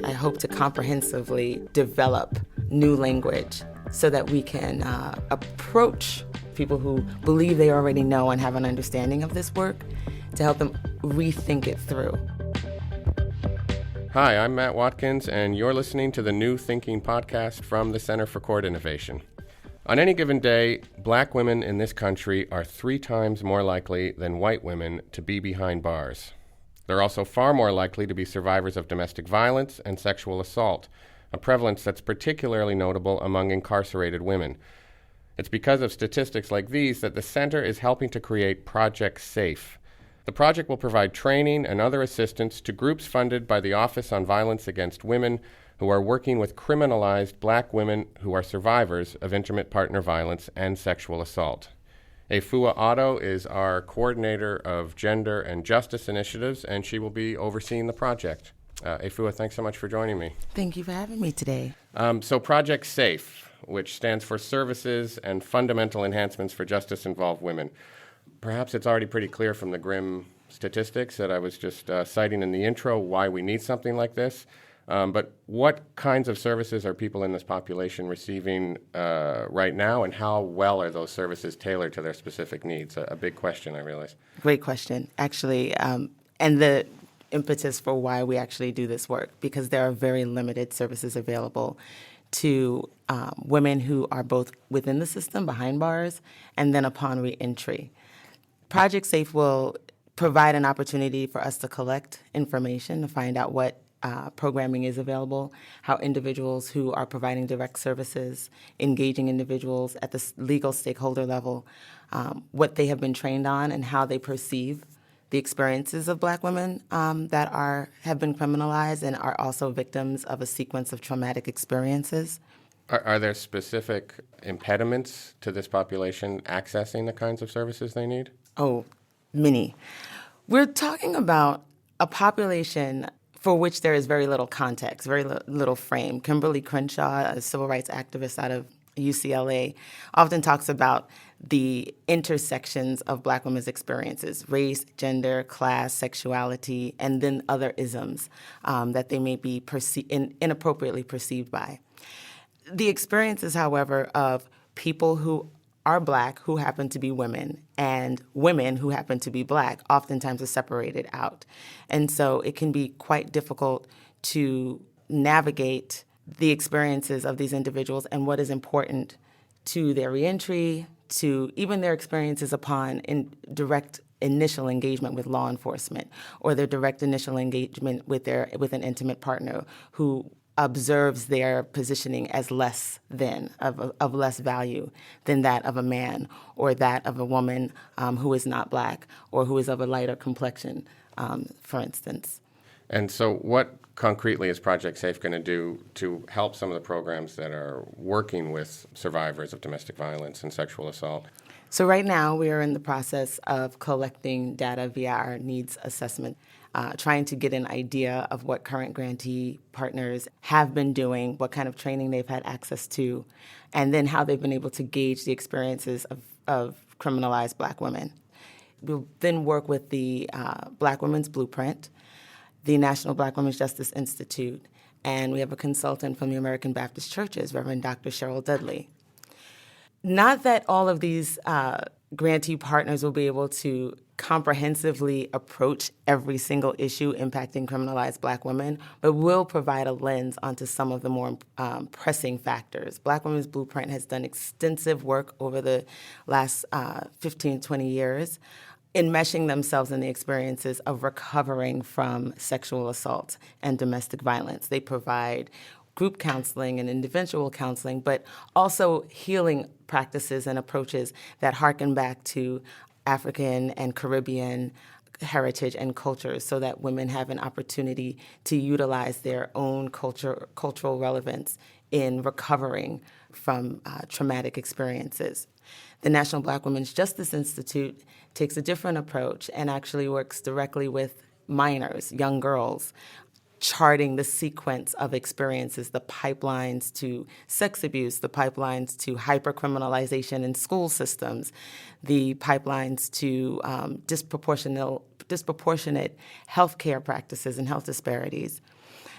I hope to comprehensively develop new language so that we can approach people who believe they already know and have an understanding of this work to help them rethink it through. Hi, I'm Matt Watkins, and you're listening to the New Thinking podcast from the Center for Court Innovation. On any given day, black women in this country are 3 times more likely than white women to be behind bars. They're also far more likely to be survivors of domestic violence and sexual assault, a prevalence that's particularly notable among incarcerated women. It's because of statistics like these that the Center is helping to create Project SAFE. The project will provide training and other assistance to groups funded by the Office on Violence Against Women who are working with criminalized black women who are survivors of intimate partner violence and sexual assault. Afua Addo is our coordinator of gender and justice initiatives, and she will be overseeing the project. Afua, thanks so much for joining me. Thank you for having me today. So Project SAFE, which stands for Services and Fundamental Enhancements for Justice-Involved Women. Perhaps it's already pretty clear from the grim statistics that I was just citing in the intro why we need something like this. But what kinds of services are people in this population receiving right now, and how well are those services tailored to their specific needs? A big question, I realize. Great question, actually, and the impetus for why we actually do this work, because there are very limited services available to women who are both within the system, behind bars, and then upon reentry. Project SAFE will provide an opportunity for us to collect information to find out what programming is available, how individuals who are providing direct services, engaging individuals at the legal stakeholder level, what they have been trained on and how they perceive the experiences of black women that have been criminalized and are also victims of a sequence of traumatic experiences. Are there specific impediments to this population accessing the kinds of services they need? Oh, many. We're talking about a population for which there is very little context, very little frame. Kimberly Crenshaw, a civil rights activist out of UCLA, often talks about the intersections of black women's experiences: race, gender, class, sexuality, and then other isms that they may be inappropriately perceived by. The experiences, however, of people who are black who happen to be women and women who happen to be black oftentimes are separated out. And so it can be quite difficult to navigate the experiences of these individuals and what is important to their reentry, to even their experiences upon direct initial engagement with law enforcement, or their direct initial engagement with an intimate partner who observes their positioning as less than, of less value than that of a man or that of a woman who is not black or who is of a lighter complexion, for instance. And so what concretely is Project SAFE going to do to help some of the programs that are working with survivors of domestic violence and sexual assault? So right now we are in the process of collecting data via our needs assessment, trying to get an idea of what current grantee partners have been doing, what kind of training they've had access to, and then how they've been able to gauge the experiences of criminalized black women. We'll then work with the Black Women's Blueprint, the National Black Women's Justice Institute, and we have a consultant from the American Baptist Churches, Reverend Dr. Cheryl Dudley. Not that all of these grantee partners will be able to comprehensively approach every single issue impacting criminalized black women, but will provide a lens onto some of the more pressing factors. Black Women's Blueprint has done extensive work over the last 15, 20 years enmeshing themselves in the experiences of recovering from sexual assault and domestic violence. They provide group counseling and individual counseling, but also healing practices and approaches that harken back to African and Caribbean heritage and cultures so that women have an opportunity to utilize their own cultural relevance in recovering from traumatic experiences. The National Black Women's Justice Institute takes a different approach and actually works directly with minors, young girls, charting the sequence of experiences, the pipelines to sex abuse, the pipelines to hypercriminalization in school systems, the pipelines to disproportionate healthcare practices and health disparities.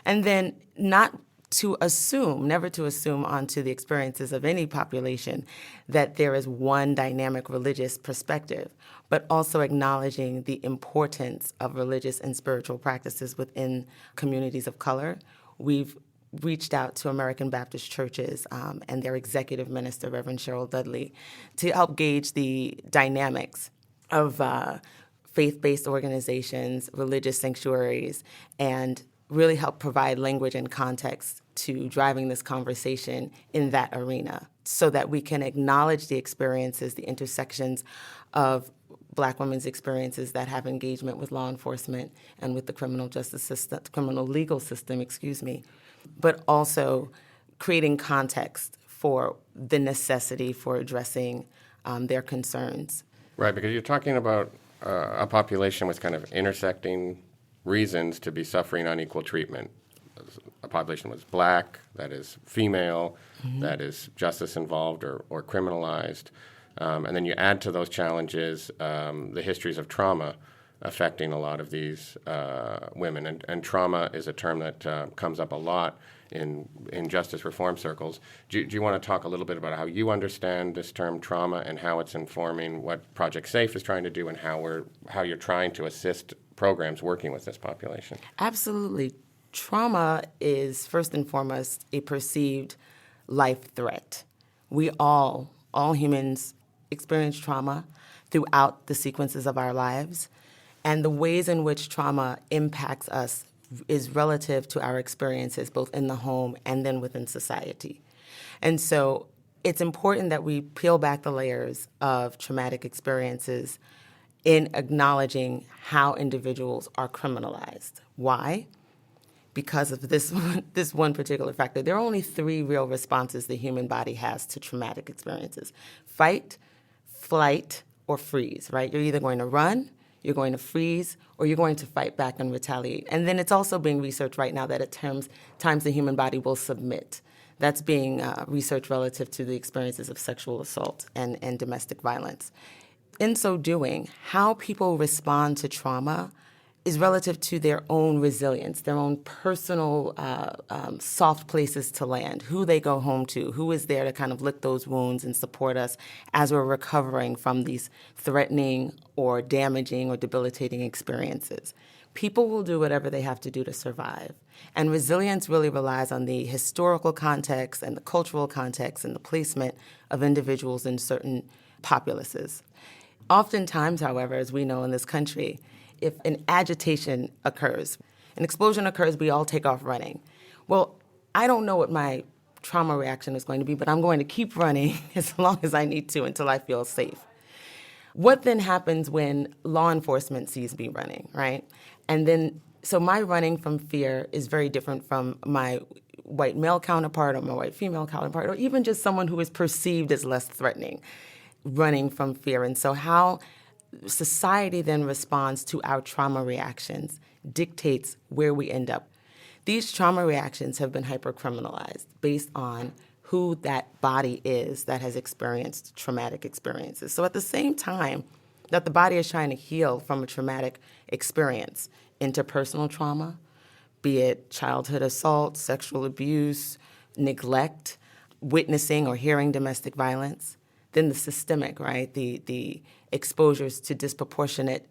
And then never to assume onto the experiences of any population that there is one dynamic religious perspective, but also acknowledging the importance of religious and spiritual practices within communities of color. We've reached out to American Baptist churches and their executive minister, Reverend Cheryl Dudley, to help gauge the dynamics of faith-based organizations, religious sanctuaries, and really help provide language and context to driving this conversation in that arena so that we can acknowledge the experiences, the intersections of Black women's experiences that have engagement with law enforcement and with the criminal justice system, criminal legal system, but also creating context for the necessity for addressing their concerns. Right, because you're talking about a population with kind of intersecting reasons to be suffering unequal treatment. A population was Black, that is female, that is justice involved or criminalized. And then you add to those challenges the histories of trauma affecting a lot of these women. And trauma is a term that comes up a lot in justice reform circles. Do you want to talk a little bit about how you understand this term trauma and how it's informing what Project SAFE is trying to do and how you're trying to assist programs working with this population? Absolutely. Trauma is first and foremost a perceived life threat. We all humans experience trauma throughout the sequences of our lives, and the ways in which trauma impacts us is relative to our experiences both in the home and then within society. And so it's important that we peel back the layers of traumatic experiences in acknowledging how individuals are criminalized. Why? Because of this one particular factor. There are only 3 real responses the human body has to traumatic experiences: fight, flight, or freeze, right? You're either going to run, you're going to freeze, or you're going to fight back and retaliate. And then it's also being researched right now that at times the human body will submit. That's being researched relative to the experiences of sexual assault and domestic violence. In so doing, how people respond to trauma is relative to their own resilience, their own personal soft places to land, who they go home to, who is there to kind of lick those wounds and support us as we're recovering from these threatening or damaging or debilitating experiences. People will do whatever they have to do to survive. And resilience really relies on the historical context and the cultural context and the placement of individuals in certain populaces. Oftentimes, however, as we know in this country, if an agitation occurs, an explosion occurs, we all take off running. Well, I don't know what my trauma reaction is going to be, but I'm going to keep running as long as I need to until I feel safe. What then happens when law enforcement sees me running, right? And then, so my running from fear is very different from my white male counterpart or my white female counterpart, or even just someone who is perceived as less threatening, running from fear. And so how society then responds to our trauma reactions dictates where we end up. These trauma reactions have been hypercriminalized based on who that body is that has experienced traumatic experiences. So at the same time that the body is trying to heal from a traumatic experience, interpersonal trauma, be it childhood assault, sexual abuse, neglect, witnessing or hearing domestic violence, then the systemic, right, the exposures to disproportionate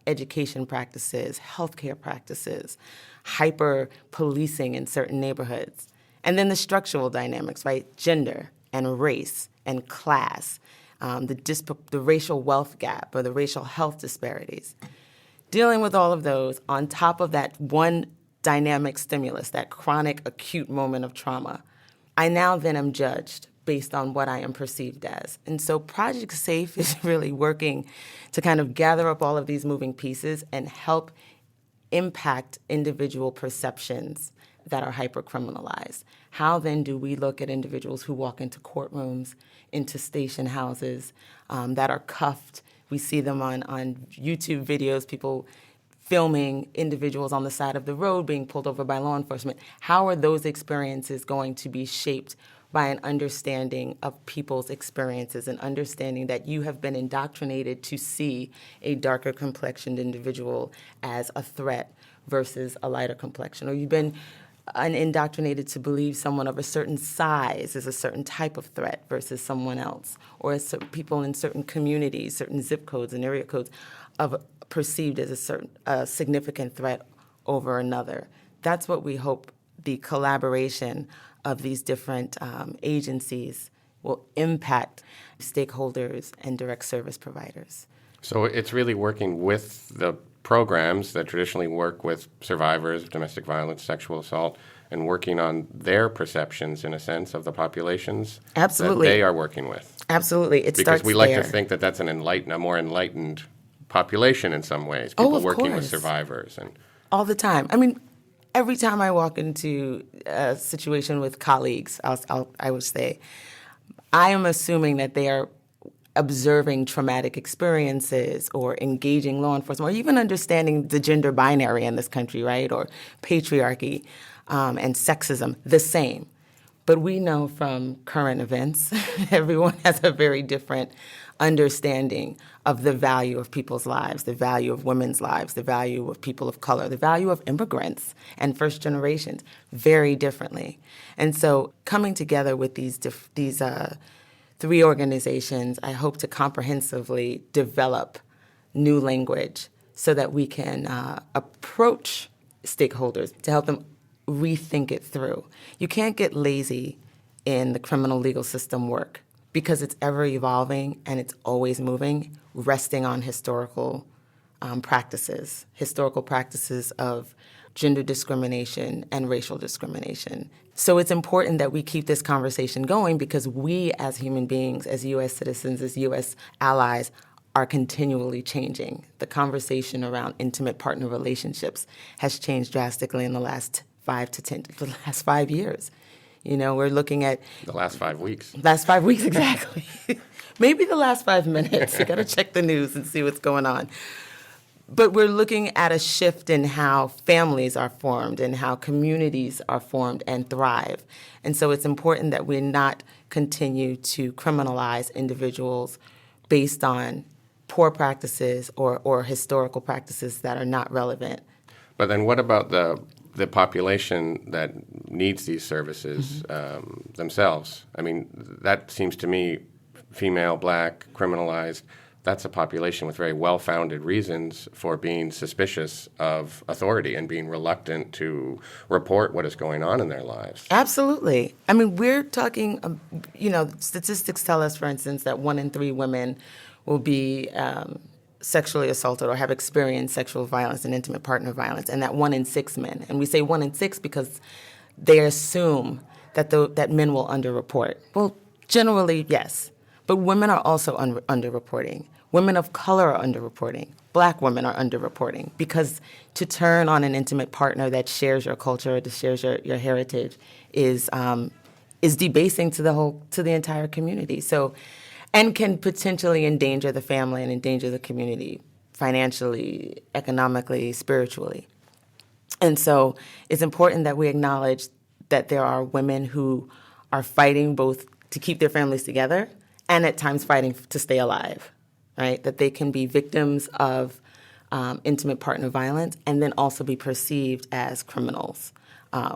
education practices, healthcare practices, hyper-policing in certain neighborhoods. And then the structural dynamics, right, gender and race and class, the racial wealth gap or the racial health disparities. Dealing with all of those on top of that one dynamic stimulus, that chronic acute moment of trauma, I now then am judged based on what I am perceived as. And so Project SAFE is really working to kind of gather up all of these moving pieces and help impact individual perceptions that are hypercriminalized. How then do we look at individuals who walk into courtrooms, into station houses, that are cuffed? We see them on YouTube videos, people filming individuals on the side of the road being pulled over by law enforcement. How are those experiences going to be shaped by an understanding of people's experiences, an understanding that you have been indoctrinated to see a darker complexioned individual as a threat versus a lighter complexion, or you've been indoctrinated to believe someone of a certain size is a certain type of threat versus someone else, or as people in certain communities, certain zip codes and area codes, of perceived as a significant threat over another. That's what we hope the collaboration of these different agencies will impact stakeholders and direct service providers. So it's really working with the programs that traditionally work with survivors of domestic violence, sexual assault, and working on their perceptions, in a sense, of the populations Absolutely. that they are working with. Absolutely. It because starts we like there. to think that that's a more enlightened population in some ways. People of working with course. survivors. All the time. I mean, every time I walk into a situation with colleagues, I would say, I am assuming that they are observing traumatic experiences or engaging law enforcement or even understanding the gender binary in this country, right, or patriarchy and sexism the same. But we know from current events, everyone has a very different understanding of the value of people's lives, the value of women's lives, the value of people of color, the value of immigrants and first generations very differently. And so coming together with these three organizations, I hope to comprehensively develop new language so that we can approach stakeholders to help them rethink it through. You can't get lazy in the criminal legal system work because it's ever evolving and it's always moving, resting on historical practices of gender discrimination and racial discrimination. So it's important that we keep this conversation going because we as human beings, as U.S. citizens, as U.S. allies, are continually changing. The conversation around intimate partner relationships has changed drastically in the last 5 years. You know, we're looking at The last 5 weeks. Last 5 weeks, exactly. Maybe the last 5 minutes. You got to check the news and see what's going on. But we're looking at a shift in how families are formed and how communities are formed and thrive. And so it's important that we not continue to criminalize individuals based on poor practices or historical practices that are not relevant. But then what about the population that needs these services themselves? I mean, that seems to me, female, black, criminalized, that's a population with very well-founded reasons for being suspicious of authority and being reluctant to report what is going on in their lives. Absolutely. I mean, we're talking, statistics tell us, for instance, that 1 in 3 women will be sexually assaulted or have experienced sexual violence and intimate partner violence, and that 1 in 6 men. And we say 1 in 6 because they assume that men will underreport. Well, generally, yes. But women are also underreporting. Women of color are underreporting. Black women are underreporting because to turn on an intimate partner that shares your culture, that shares your heritage, is debasing to the entire community. So, and can potentially endanger the family and endanger the community financially, economically, spiritually. And so, it's important that we acknowledge that there are women who are fighting both to keep their families together and at times fighting to stay alive, right? That they can be victims of intimate partner violence and then also be perceived as criminals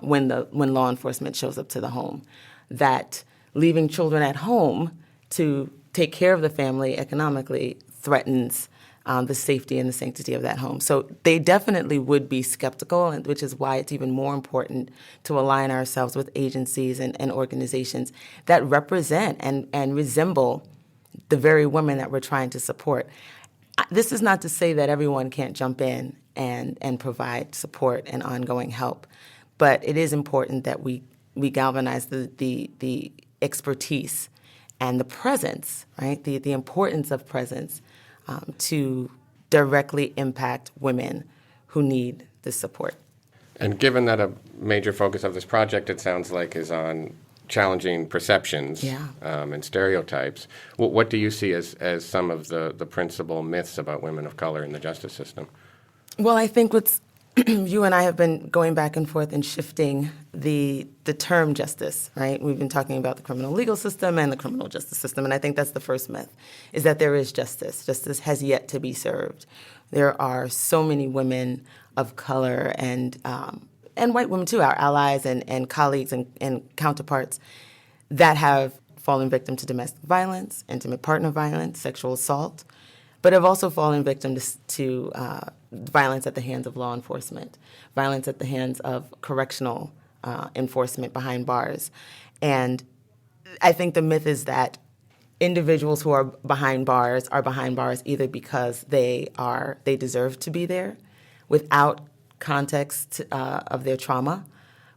when law enforcement shows up to the home. That leaving children at home to take care of the family economically threatens the safety and the sanctity of that home. So they definitely would be skeptical, which is why it's even more important to align ourselves with agencies and organizations that represent and resemble the very women that we're trying to support. This is not to say that everyone can't jump in and provide support and ongoing help, but it is important that we galvanize the expertise and the presence, right? The importance of presence to directly impact women who need this support. And given that a major focus of this project, it sounds like, is on challenging perceptions and stereotypes, what do you see as some of the principal myths about women of color in the justice system? Well, I think what's you and I have been going back and forth and shifting the term justice, right? We've been talking about the criminal legal system and the criminal justice system, and I think that's the first myth, is that there is justice. Justice has yet to be served. There are so many women of color and white women too, our allies and colleagues and counterparts that have fallen victim to domestic violence, intimate partner violence, sexual assault, but have also fallen victim to violence at the hands of law enforcement, violence at the hands of correctional enforcement behind bars. And I think the myth is that individuals who are behind bars either because they deserve to be there without context of their trauma,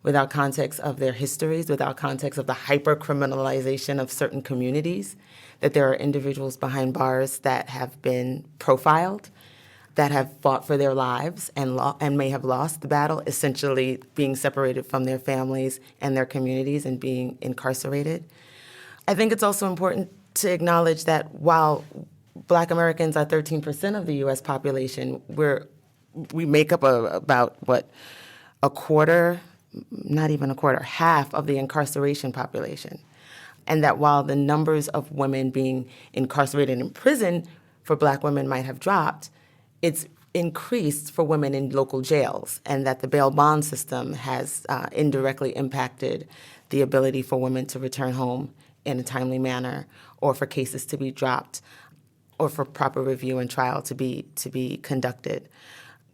without context of their histories, without context of the hyper-criminalization of certain communities, that there are individuals behind bars that have been profiled, that have fought for their lives and may have lost the battle, essentially being separated from their families and their communities and being incarcerated. I think it's also important to acknowledge that while Black Americans are 13% of the U.S. population, we make up about a quarter, not even a quarter, half of the incarceration population. And that while the numbers of women being incarcerated in prison for Black women might have dropped, it's increased for women in local jails, and that the bail bond system has indirectly impacted the ability for women to return home in a timely manner, or for cases to be dropped, or for proper review and trial to be conducted.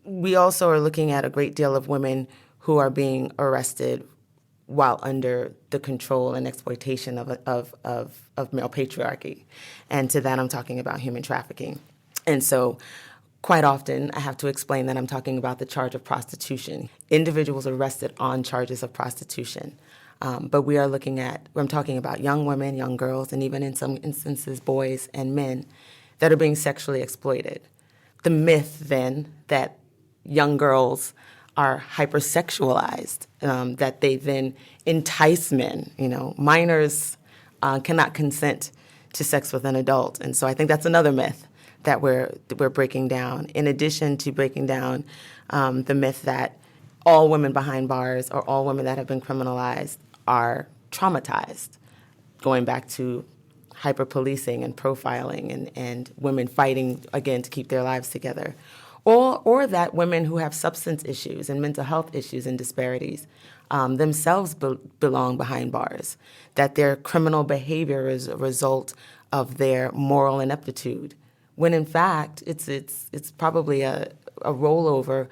We also are looking at a great deal of women who are being arrested while under the control and exploitation of male patriarchy. And to that, I'm talking about human trafficking. And so quite often, I have to explain that I'm talking about the charge of prostitution. Individuals arrested on charges of prostitution. But I'm talking about young women, young girls, and even in some instances, boys and men that are being sexually exploited. The myth, then, that young girls are hypersexualized, that they then entice men. Minors cannot consent to sex with an adult. And so I think that's another myth that we're breaking down, in addition to breaking down the myth that all women behind bars or all women that have been criminalized are traumatized, going back to hyper-policing and profiling and women fighting, again, to keep their lives together. Or that women who have substance issues and mental health issues and disparities themselves belong behind bars, that their criminal behavior is a result of their moral ineptitude, when in fact it's probably a rollover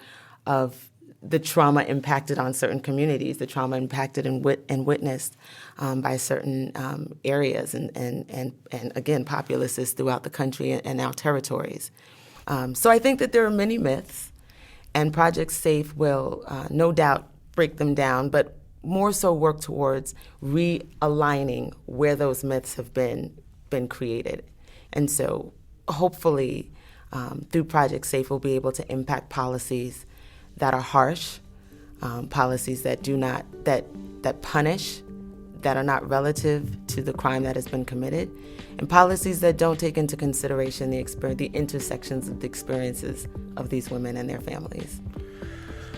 of the trauma impacted on certain communities, the trauma impacted and witnessed by certain areas and again, populaces throughout the country and our territories. So I think that there are many myths, and Project SAFE will no doubt break them down, but more so work towards realigning where those myths have been created. And so hopefully through Project SAFE we'll be able to impact policies that are harsh, policies that that punish, that are not relative to the crime that has been committed, and policies that don't take into consideration the intersections of the experiences of these women and their families.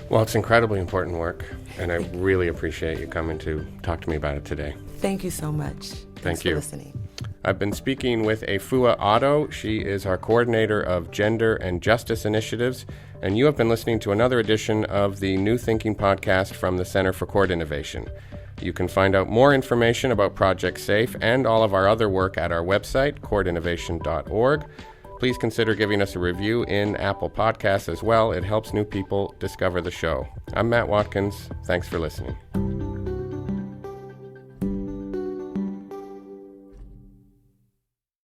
Well, it's incredibly important work, and I really appreciate you coming to talk to me about it today. Thank you so much. Thanks for listening. I've been speaking with Afua Addo. She is our coordinator of Gender and Justice Initiatives, and you have been listening to another edition of the New Thinking podcast from the Center for Court Innovation. You can find out more information about Project SAFE and all of our other work at our website, courtinnovation.org. Please consider giving us a review in Apple Podcasts as well. It helps new people discover the show. I'm Matt Watkins. Thanks for listening.